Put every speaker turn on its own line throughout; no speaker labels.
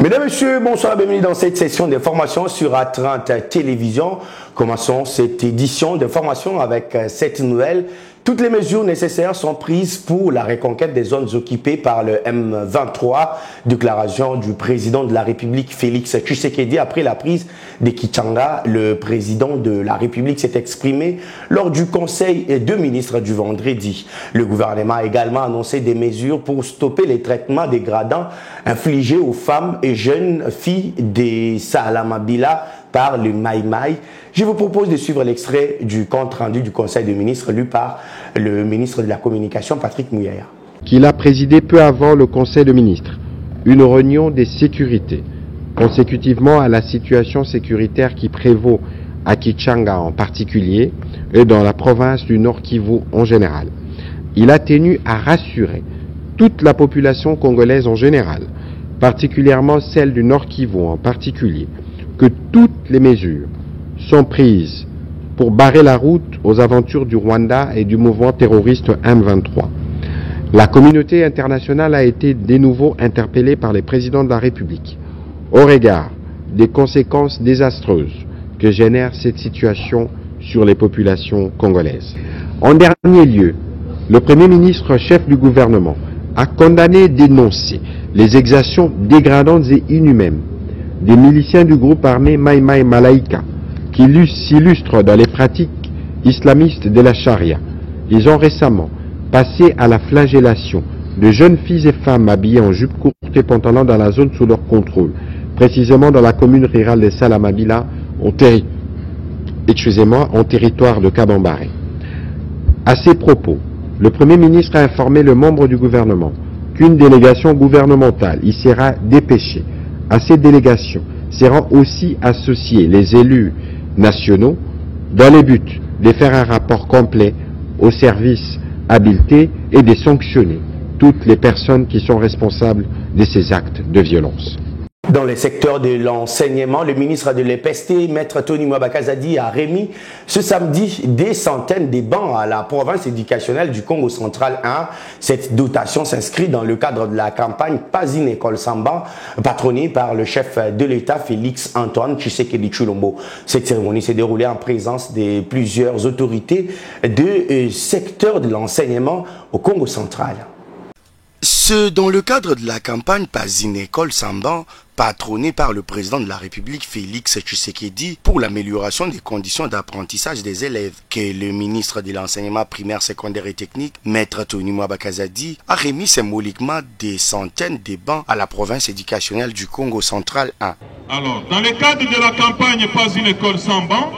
Mesdames, Messieurs, bonsoir, bienvenue dans cette session d'information sur A30 Télévision. Commençons cette édition d'information avec cette nouvelle. Toutes les mesures nécessaires sont prises pour la reconquête des zones occupées par le M23. Déclaration du président de la République, Félix Tshisekedi, après la prise de Kichanga. Le président de la République s'est exprimé lors du Conseil des ministres du vendredi. Le gouvernement a également annoncé des mesures pour stopper les traitements dégradants infligés aux femmes et jeunes filles des Salamabila par le Maï-Maï. Je vous propose de suivre l'extrait du compte-rendu du Conseil des ministres lu par le ministre de la Communication, Patrick Muyaya.
Qu'il a présidé peu avant le Conseil des ministres, une réunion des sécurités, consécutivement à la situation sécuritaire qui prévaut à Kichanga en particulier et dans la province du Nord Kivu en général. Il a tenu à rassurer toute la population congolaise en général, particulièrement celle du Nord Kivu en particulier, que toutes les mesures sont prises pour barrer la route aux aventures du Rwanda et du mouvement terroriste M23. La communauté internationale a été de nouveau interpellée par les présidents de la République au regard des conséquences désastreuses que génère cette situation sur les populations congolaises. En dernier lieu, le Premier ministre chef du gouvernement a condamné et dénoncé les exactions dégradantes et inhumaines des miliciens du groupe armé Maï-Maï Malaïka qui s'illustrent dans les pratiques islamistes de la charia. Ils ont récemment passé à la flagellation de jeunes filles et femmes habillées en jupe courte et pantalon dans la zone sous leur contrôle, précisément dans la commune rurale de Salamabila, en territoire de Kabambare. À ces propos, le Premier ministre a informé le membre du gouvernement qu'une délégation gouvernementale y sera dépêchée. À ces délégations seront aussi associés les élus nationaux dans le but de faire un rapport complet aux services habilités et de sanctionner toutes les personnes qui sont responsables de ces actes de violence.
Dans le secteur de l'enseignement, le ministre de l'EPST, Maître Tony Mwabakazadi, a remis ce samedi des centaines de bancs à la province éducationnelle du Congo central 1. Cette dotation s'inscrit dans le cadre de la campagne Pas une école sans banc, patronnée par le chef de l'État, Félix Antoine Tshisekedi Tshilombo. Cette cérémonie s'est déroulée en présence de plusieurs autorités du secteur de l'enseignement au Congo central.
Ce dans le cadre de la campagne Pas une école sans banc, patronnée par le président de la République Félix Tshisekedi pour l'amélioration des conditions d'apprentissage des élèves, que le ministre de l'enseignement primaire, secondaire et technique, Maître Tony Mwabakazadi, a remis symboliquement des centaines de bancs à la province éducationnelle du Congo central 1.
Alors, dans le cadre de la campagne Pas une école sans banc,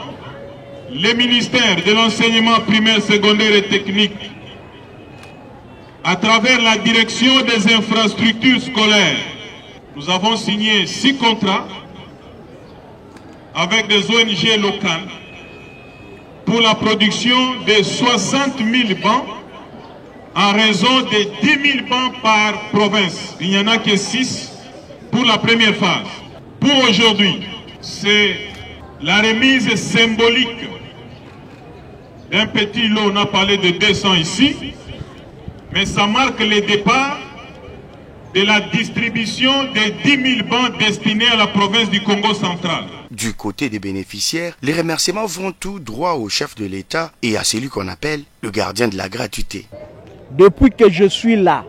le ministère de l'enseignement primaire, secondaire et technique, à travers la direction des infrastructures scolaires, nous avons signé 6 contrats avec des ONG locales pour la production de 60 000 bancs en raison de 10 000 bancs par province. Il n'y en a que 6 pour la première phase. Pour aujourd'hui, c'est la remise symbolique d'un petit lot. On a parlé de 200 ici. Mais ça marque le départ de la distribution des 10 000 bancs destinés à la province du Congo central.
Du côté des bénéficiaires, les remerciements vont tout droit au chef de l'État et à celui qu'on appelle le gardien de la gratuité.
Depuis que je suis là,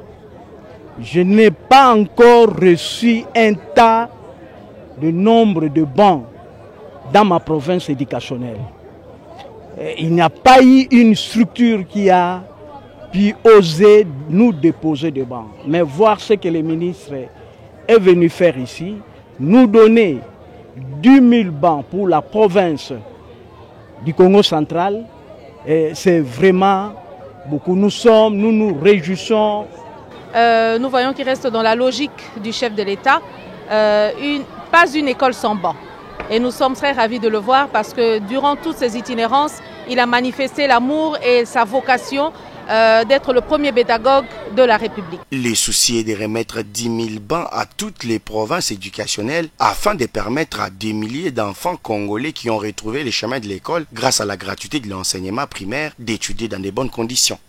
je n'ai pas encore reçu un tas de nombre de bancs dans ma province éducationnelle. Il n'y a pas eu une structure qui a puis oser nous déposer des bancs. Mais voir ce que le ministre est venu faire ici, nous donner 10 000 bancs pour la province du Congo central, c'est vraiment beaucoup. Nous nous réjouissons.
Nous voyons qu'il reste dans la logique du chef de l'État, pas une école sans bancs. Et nous sommes très ravis de le voir parce que durant toutes ces itinérances, il a manifesté l'amour et sa vocation d'être le premier pédagogue de la République.
Les soucis est de remettre 10 000 bancs à toutes les provinces éducationnelles afin de permettre à des milliers d'enfants congolais qui ont retrouvé les chemins de l'école grâce à la gratuité de l'enseignement primaire d'étudier dans de bonnes conditions.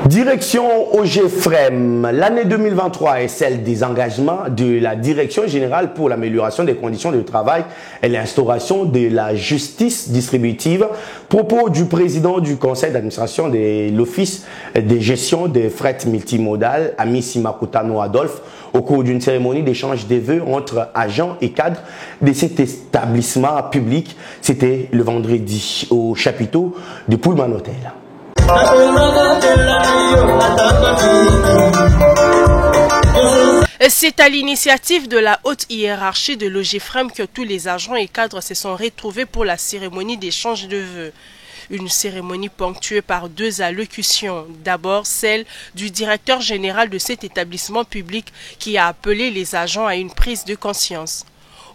Direction OGFREM, l'année 2023 est celle des engagements de la Direction générale pour l'amélioration des conditions de travail et l'instauration de la justice distributive. Propos du président du conseil d'administration de l'Office de gestion des fret multimodal, Amissi Makutano Adolphe, au cours d'une cérémonie d'échange des vœux entre agents et cadres de cet établissement public. C'était le vendredi au chapiteau de Pullman Hotel.
C'est à l'initiative de la haute hiérarchie de l'OGFREM que tous les agents et cadres se sont retrouvés pour la cérémonie d'échange de vœux. Une cérémonie ponctuée par 2 allocutions. D'abord celle du directeur général de cet établissement public qui a appelé les agents à une prise de conscience.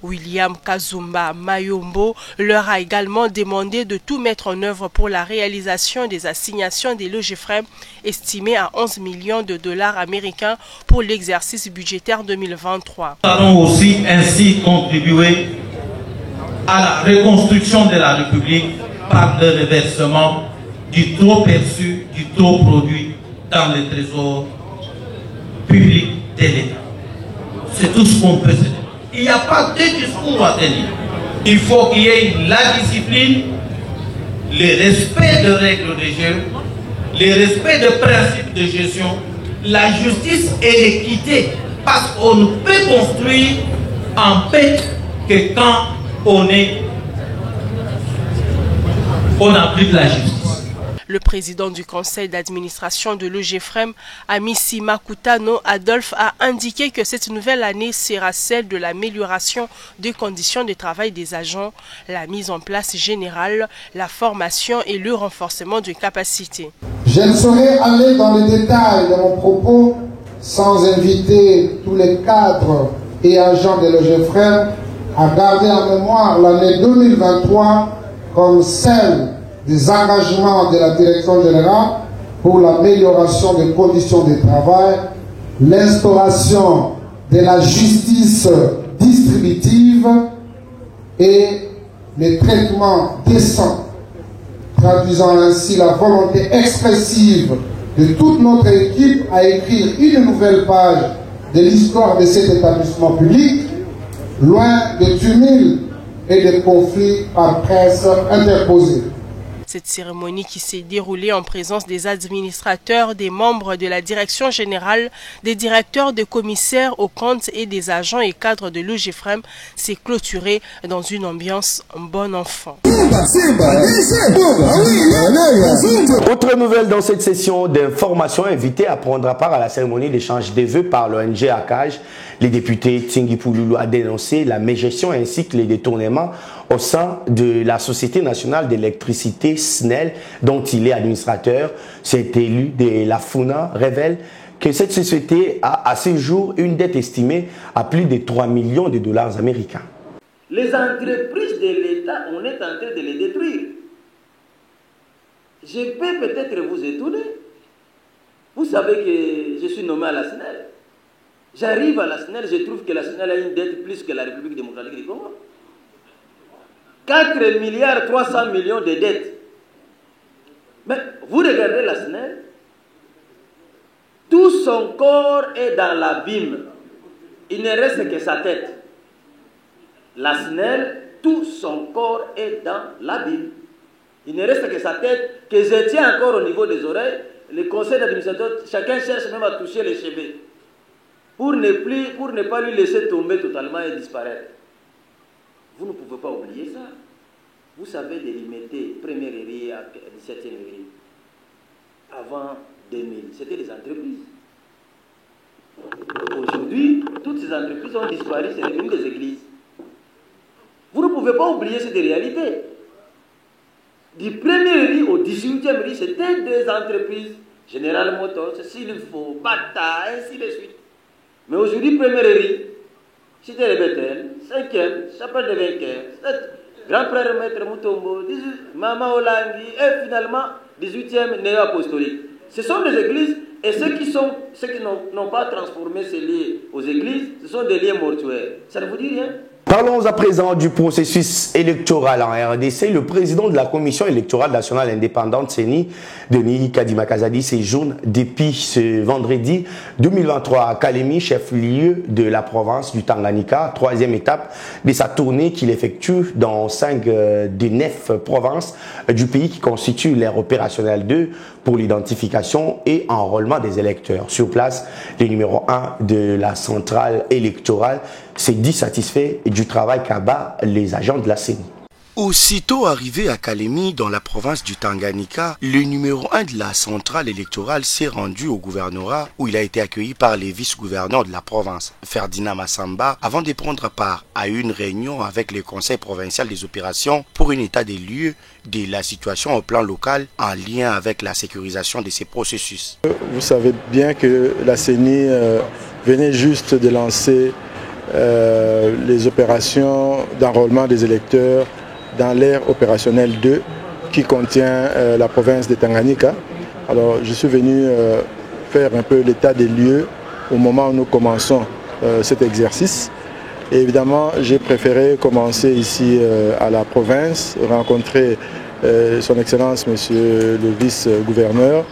William Kazumba Mayombo leur a également demandé de tout mettre en œuvre pour la réalisation des assignations des l'OGFREM estimées à 11 millions de dollars américains pour l'exercice budgétaire 2023.
Nous allons aussi ainsi contribuer à la reconstruction de la République par le reversement du trop perçu, du trop produit dans le trésor public de l'État. C'est tout ce qu'on peut se dire. Il n'y a pas de discours à tenir. Il faut qu'il y ait la discipline, le respect de règles de jeu, le respect de principes de gestion, la justice et l'équité. Parce qu'on ne peut construire en paix que quand on applique la justice.
Le président du conseil d'administration de l'OGFREM, Amissi Makutano Adolphe, a indiqué que cette nouvelle année sera celle de l'amélioration des conditions de travail des agents, la mise en place générale, la formation et le renforcement de capacités.
Je ne saurais aller dans les détails de mon propos sans inviter tous les cadres et agents de l'OGFREM à garder en mémoire l'année 2023 comme celle des engagements de la Direction générale pour l'amélioration des conditions de travail, l'instauration de la justice distributive et les traitements décents, traduisant ainsi la volonté expressive de toute notre équipe à écrire une nouvelle page de l'histoire de cet établissement public, loin de tumultes et de conflits par presse interposés.
Cette cérémonie qui s'est déroulée en présence des administrateurs, des membres de la direction générale, des directeurs, des commissaires aux comptes et des agents et cadres de l'OGFREM s'est clôturée dans une ambiance bon enfant.
Autre nouvelle dans cette session d'information, invité à prendre part à la cérémonie d'échange des vœux par l'ONG ACAJ, les députés Tingui Pouloulou a dénoncé la mégestion ainsi que les détournements au sein de la Société nationale d'électricité SNEL, dont il est administrateur. Cet élu de la FUNA révèle que cette société a à ce jour une dette estimée à plus de 3 millions de dollars américains.
Les entreprises de l'État, on est en train de les détruire. Je peux peut-être vous étonner. Vous savez que je suis nommé à la SNEL. J'arrive à la SNEL, je trouve que la SNEL a une dette plus que la République démocratique du Congo. 4 milliards 300 millions de dettes. Mais vous regardez la SNEL, tout son corps est dans l'abîme. Il ne reste que sa tête. La SNEL, tout son corps est dans l'abîme. Il ne reste que sa tête, que je tiens encore au niveau des oreilles. Le conseil d'administration, chacun cherche même à toucher les cheveux pour ne pas lui laisser tomber totalement et disparaître. Vous ne pouvez pas oublier ça. Vous savez délimiter première série à 17e série. Avant 2000, c'était des entreprises. Aujourd'hui, toutes ces entreprises ont disparu, c'est devenu des églises. Vous ne pouvez pas oublier cette réalité. Du premier riz au 18e riz, c'était des entreprises. General Motors, s'il faut, Bata, ainsi de suite. Mais aujourd'hui, premier riz, c'était les Bethel, 5e, chapelle de vainqueurs, 7, grand-frère Maître Mutombo, 18, Mama Olangi, et finalement, 18e néo-apostolique. Ce sont des églises, et ceux qui n'ont pas transformé ces lieux aux églises, ce sont des lieux mortuaires. Ça ne vous dit rien?
Parlons à présent du processus électoral en RDC. Le président de la Commission électorale nationale indépendante, CENI, Denis Kadima Kazadi, séjourne depuis ce vendredi 2023 à Kalemi, chef-lieu de la province du Tanganyika, troisième étape de sa tournée qu'il effectue dans 5 des 9 provinces du pays qui constituent l'aire opérationnelle 2 pour l'identification et enrôlement des électeurs. Sur place, le numéro 1 de la centrale électorale s'est dit satisfait du travail qu'abattent les agents de la CENI.
Aussitôt arrivé à Kalemi, dans la province du Tanganyika, le numéro 1 de la centrale électorale s'est rendu au gouvernorat où il a été accueilli par les vice-gouverneurs de la province, Ferdinand Massamba, avant de prendre part à une réunion avec le conseil provincial des opérations pour un état des lieux de la situation au plan local en lien avec la sécurisation de ces processus.
Vous savez bien que la CENI venait juste de lancer les opérations d'enrôlement des électeurs dans l'ère opérationnelle 2 qui contient la province de Tanganyika. Alors je suis venu faire un peu l'état des lieux au moment où nous commençons cet exercice. Et évidemment, j'ai préféré commencer ici à la province, rencontrer son Excellence Monsieur le vice-gouverneur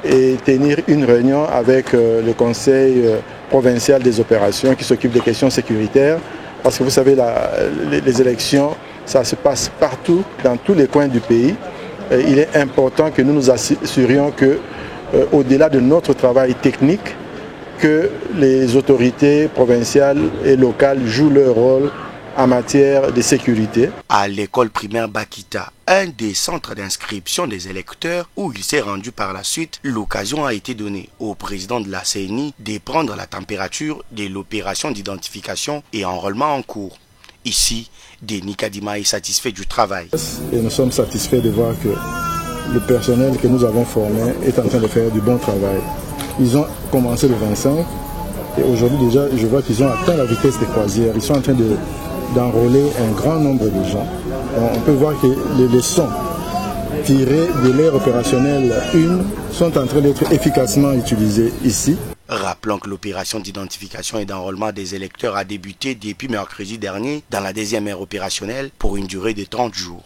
et tenir une réunion avec le conseil provincial des opérations qui s'occupe des questions sécuritaires. Parce que vous savez, les élections, ça se passe partout, dans tous les coins du pays. Et il est important que nous nous assurions que, au-delà de notre travail technique, que les autorités provinciales et locales jouent leur rôle en matière de sécurité.
À l'école primaire Bakita, un des centres d'inscription des électeurs où il s'est rendu par la suite, l'occasion a été donnée au président de la CENI de prendre la température de l'opération d'identification et enrôlement en cours. Ici, Denis Kadima est satisfait du travail.
Et nous sommes satisfaits de voir que le personnel que nous avons formé est en train de faire du bon travail. Ils ont commencé le 25 et aujourd'hui déjà je vois qu'ils ont atteint la vitesse des croisières. Ils sont en train d'enrôler un grand nombre de gens. On peut voir que les leçons tirées de l'ère opérationnelle 1 sont en train d'être efficacement utilisées ici.
Rappelons que l'opération d'identification et d'enrôlement des électeurs a débuté depuis mercredi dernier dans la deuxième ère opérationnelle pour une durée de 30 jours.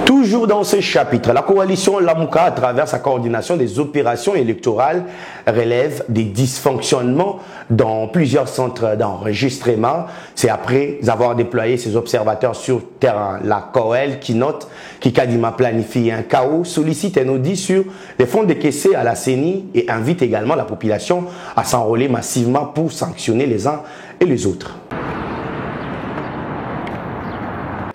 Toujours dans ce chapitre, la coalition Lamuka, à travers sa coordination des opérations électorales, relève des dysfonctionnements dans plusieurs centres d'enregistrement. C'est après avoir déployé ses observateurs sur terrain. La COEL qui note que Kadima planifie un chaos, sollicite un audit sur les fonds décaissés à la CENI et invite également la population à s'enrôler massivement pour sanctionner les uns et les autres.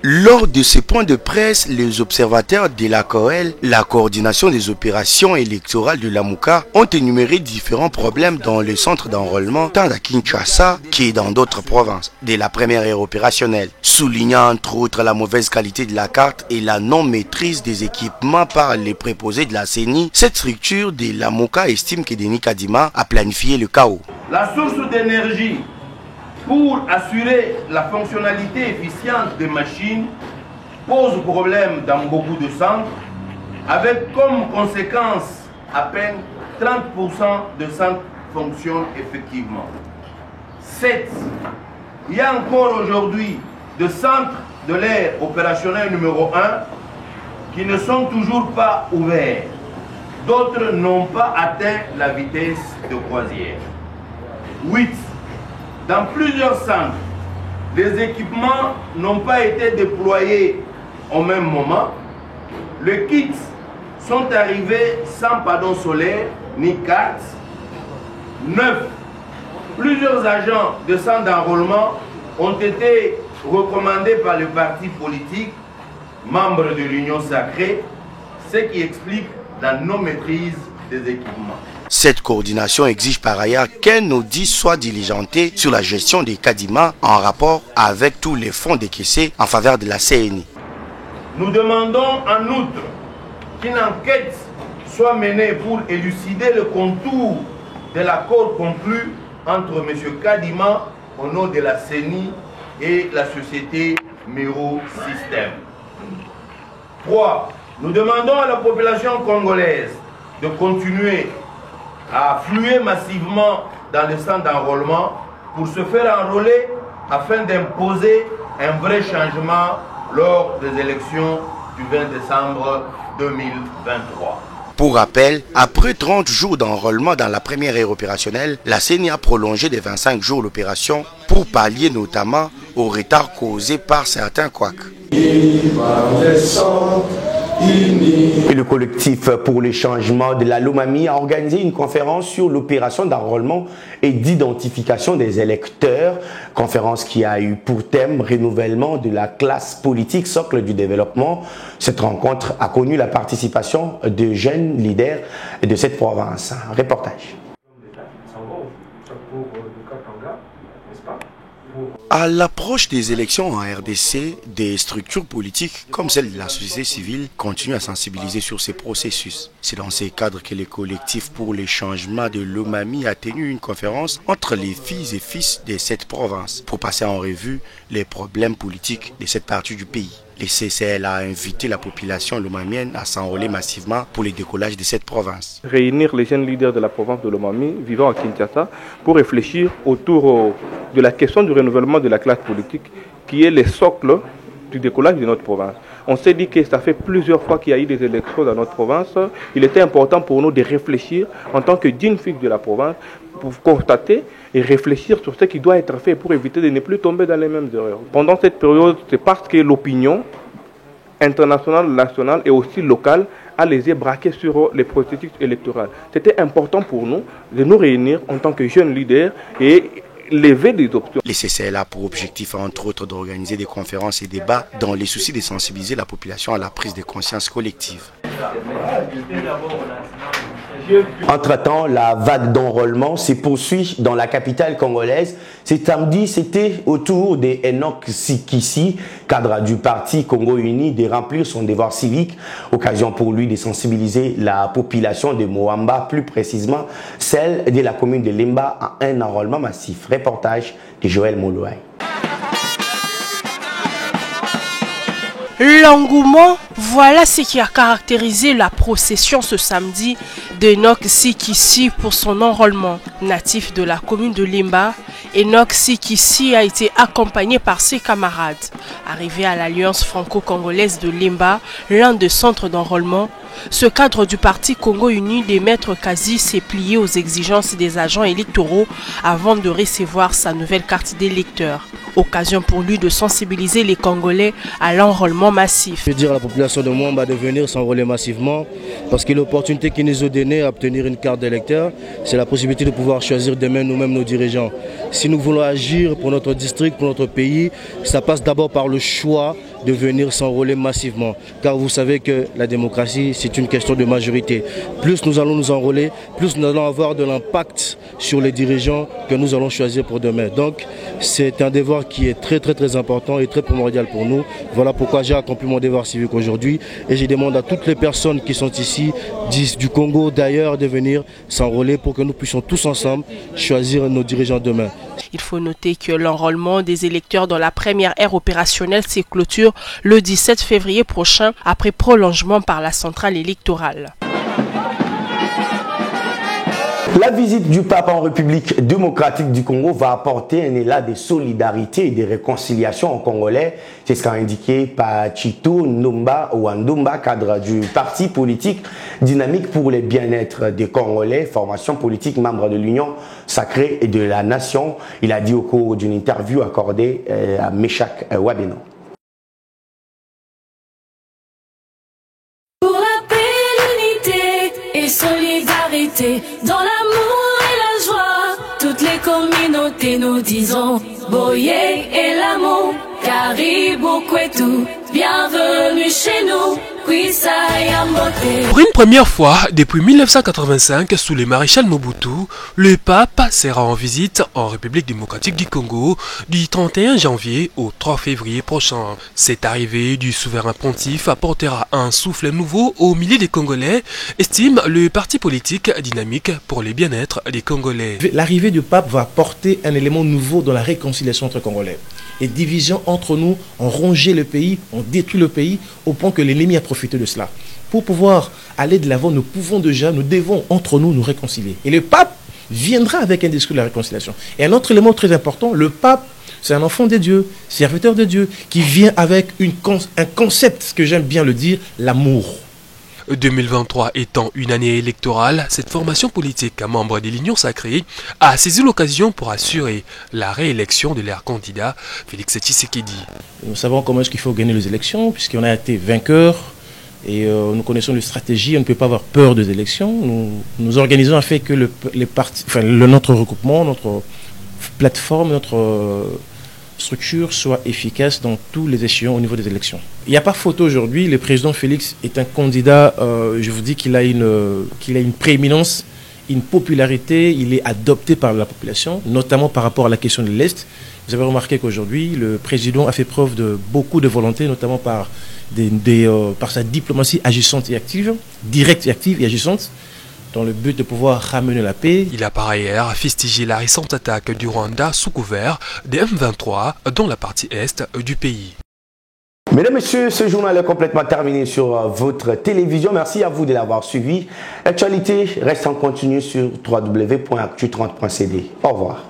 Lors de ces points de presse, les observateurs de la COEL, la coordination des opérations électorales de Lamuka, ont énuméré différents problèmes dans le centre d'enrôlement, tant à Kinshasa que dans d'autres provinces, de la première ère opérationnelle, soulignant entre autres la mauvaise qualité de la carte et la non-maîtrise des équipements par les préposés de la CENI. Cette structure de Lamuka estime que Denis Kadima a planifié le chaos.
La source d'énergie pour assurer la fonctionnalité efficiente des machines pose problème dans beaucoup de centres, avec comme conséquence à peine 30% de centres fonctionnent effectivement. 7. Il y a encore aujourd'hui des centres de l'ère opérationnelle numéro 1 qui ne sont toujours pas ouverts. D'autres n'ont pas atteint la vitesse de croisière. 8. Dans plusieurs centres, les équipements n'ont pas été déployés au même moment. Les kits sont arrivés sans panneau solaire ni carte. 9. Plusieurs agents de centres d'enrôlement ont été recommandés par le parti politique, membres de l'Union sacrée, ce qui explique la non-maîtrise des équipements.
Cette coordination exige par ailleurs qu'un audit soit diligenté sur la gestion des Kadima en rapport avec tous les fonds décaissés en faveur de la CENI.
Nous demandons en outre qu'une enquête soit menée pour élucider le contour de l'accord conclu entre M. Kadima au nom de la CENI et la société Mero System. 3. Nous demandons à la population congolaise de continuer à affluer massivement dans les centres d'enrôlement pour se faire enrôler afin d'imposer un vrai changement lors des élections du 20 décembre 2023.
Pour rappel, après 30 jours d'enrôlement dans la première ère opérationnelle, la CENI a prolongé de 25 jours l'opération pour pallier notamment au retard causé par certains couacs.
Et le collectif pour les changements de la Lomami a organisé une conférence sur l'opération d'enrôlement et d'identification des électeurs. Conférence qui a eu pour thème renouvellement de la classe politique, socle du développement. Cette rencontre a connu la participation de jeunes leaders de cette province. Reportage.
À l'approche des élections en RDC, des structures politiques comme celle de la société civile continuent à sensibiliser sur ces processus. C'est dans ces cadres que le collectif pour les changements de Lomami a tenu une conférence entre les filles et fils de cette province pour passer en revue les problèmes politiques de cette partie du pays. Le CCL a invité la population lomamienne à s'enrôler massivement pour le décollage de cette province.
Réunir les jeunes leaders de la province de Lomami vivant à Kinshasa pour réfléchir autour de la question du renouvellement de la classe politique qui est le socle du décollage de notre province. On s'est dit que ça fait plusieurs fois qu'il y a eu des élections dans notre province. Il était important pour nous de réfléchir en tant que dignes fils de la province pour constater et réfléchir sur ce qui doit être fait pour éviter de ne plus tomber dans les mêmes erreurs. Pendant cette période, c'est parce que l'opinion internationale, nationale et aussi locale a les yeux braqués sur les processus électoraux. C'était important pour nous de nous réunir en tant que jeunes leaders et lever des options.
Les CCL a pour objectif, entre autres, d'organiser des conférences et débats dans les soucis de sensibiliser la population à la prise de conscience collective.
Entre-temps, la vague d'enrôlement se poursuit dans la capitale congolaise. Ce samedi, c'était au tour d'Enoch Sikissi, cadre du parti Congo Uni, de remplir son devoir civique. Occasion pour lui de sensibiliser la population de Moamba, plus précisément celle de la commune de Limba, à un enrôlement massif. Reportage de Joël Molouaï.
L'engouement, voilà ce qui a caractérisé la procession ce samedi d'Enoch Sikissi pour son enrôlement. Natif de la commune de Limba, Enoch Sikissi a été accompagné par ses camarades. Arrivé à l'Alliance franco-congolaise de Limba, l'un des centres d'enrôlement, ce cadre du parti Congo Uni des maîtres Kazi s'est plié aux exigences des agents électoraux avant de recevoir sa nouvelle carte d'électeur. Occasion pour lui de sensibiliser les Congolais à l'enrôlement massif.
Je veux dire à la population de Moamba de venir s'enrôler massivement parce que l'opportunité qui nous est donnée à obtenir une carte d'électeur, c'est la possibilité de pouvoir choisir demain nous-mêmes nos dirigeants. Si nous voulons agir pour notre district, pour notre pays, ça passe d'abord par le choix de venir s'enrôler massivement. Car vous savez que la démocratie, c'est une question de majorité. Plus nous allons nous enrôler, plus nous allons avoir de l'impact sur les dirigeants que nous allons choisir pour demain. Donc, c'est un devoir qui est très important et très primordial pour nous. Voilà pourquoi j'ai accompli mon devoir civique aujourd'hui. Et je demande à toutes les personnes qui sont ici, du Congo, d'ailleurs, de venir s'enrôler pour que nous puissions tous ensemble choisir nos dirigeants demain.
Il faut noter que l'enrôlement des électeurs dans la première ère opérationnelle s'est clôture le 17 février prochain après prolongement par la centrale électorale.
La visite du pape en République démocratique du Congo va apporter un élan de solidarité et de réconciliation aux Congolais. C'est ce qu'a indiqué par Chito Numba Wandumba, cadre du parti politique Dynamique pour le bien-être des Congolais, formation politique membre de l'Union sacrée et de la Nation. Il a dit au cours d'une interview accordée à Meshach Wabeno.
Pour la paix, l'unité et solidarité, dans l'amour et la joie, toutes les communautés nous disons Boye et l'amour, Caribou Kwetu, bienvenue chez nous.
Pour une première fois depuis 1985, sous le maréchal Mobutu, le pape sera en visite en République démocratique du Congo du 31 janvier au 3 février prochain. Cette arrivée du souverain pontife apportera un souffle nouveau au milieu des Congolais, estime le parti politique Dynamique pour le bien-être des Congolais.
L'arrivée du pape va apporter un élément nouveau dans la réconciliation entre Congolais. Les divisions entre nous ont rongé le pays, ont détruit le pays au point que l'ennemi a profité de cela. Pour pouvoir aller de l'avant, nous devons entre nous réconcilier. Et le pape viendra avec un discours de la réconciliation. Et un autre élément très important, le pape C'est un enfant de Dieu, serviteur de Dieu, qui vient avec un concept, que j'aime bien le dire, l'amour.
2023 étant une année électorale, cette formation politique, membre de l'Union sacrée, a saisi l'occasion pour assurer la réélection de leur candidat, Félix Tshisekedi.
Nous savons comment est-ce qu'il faut gagner les élections, puisqu'on a été vainqueur et nous connaissons les stratégies, on ne peut pas avoir peur des élections. Nous organisons afin que notre regroupement, notre plateforme, notre structure soit efficace dans tous les échelons au niveau des élections. Il n'y a pas photo aujourd'hui, le président Félix est un candidat, je vous dis qu'il a une prééminence, une popularité, il est adopté par la population, notamment par rapport à la question de l'Est. Vous avez remarqué qu'aujourd'hui, le président a fait preuve de beaucoup de volonté, notamment par sa diplomatie agissante et active, directe et active et agissante, dans le but de pouvoir ramener la paix.
Il a par ailleurs fustigé la récente attaque du Rwanda sous couvert des M23 dans la partie est du pays.
Mesdames, Messieurs, ce journal est complètement terminé sur votre télévision. Merci à vous de l'avoir suivi. L'actualité reste en continu sur www.actu30.cd. Au revoir.